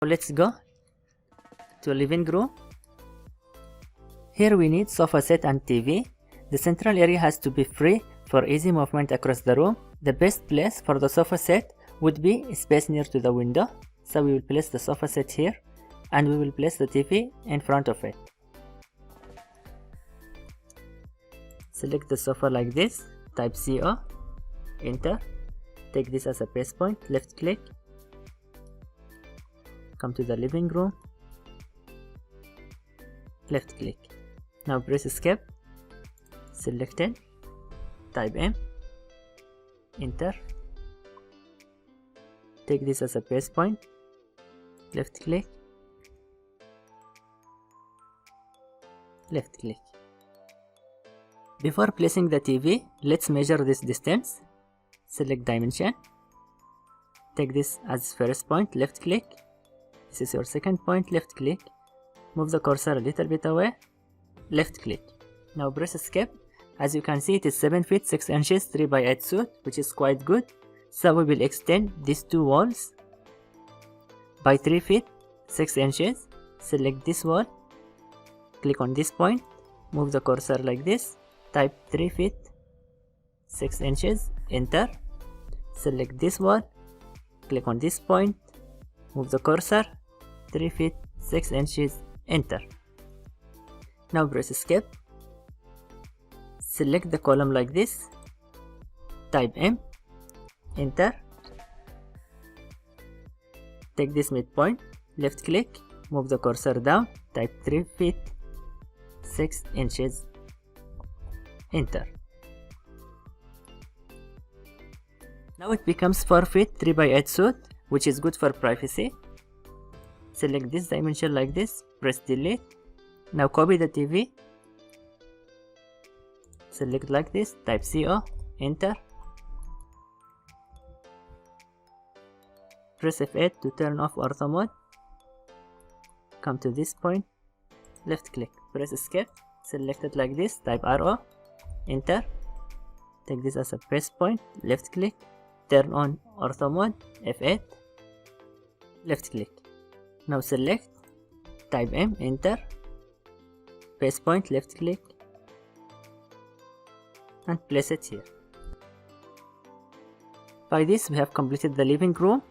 Let's go to living room. Here we need sofa set and TV. The central area has to be free for easy movement across the room. The best place for the sofa set would be a space near to the window. So we will place the sofa set here and we will place the TV in front of it. Select the sofa like this, type CO, enter, take this as a base point, left click, come to the living room, left click. Now press escape, select it, type M, enter, take this as a base point, left click, left click. Before placing the TV, let's measure this distance. Select dimension, take this as first point, left click, this is your second point, left click, move the cursor a little bit away, left click. Now press escape. As you can see, it is 7 feet 6 inches 3 by 8 suit, which is quite good. So we will extend these two walls by 3 feet 6 inches. Select this wall, click on this point, move the cursor like this, type 3 feet 6 inches, enter. Select this wall, click on this point, move the cursor 3 feet 6 inches, enter. Now press escape. Select the column like this, type M, enter. Take this midpoint, left click, move the cursor down, type 3 feet 6 inches, enter. Now it becomes 4 feet 3 by 8 suit, which is good for privacy. Select this dimension like this, press delete. Now copy the TV, select like this, type CO, enter. Press F8 to turn off ortho mode. Come to this point, left click, press escape, select it like this, type RO, enter. Take this as a base point, left click, turn on ortho mode, F8, left click. Now select, type M, enter, base point, left click, and place it here. By this we have completed the living room.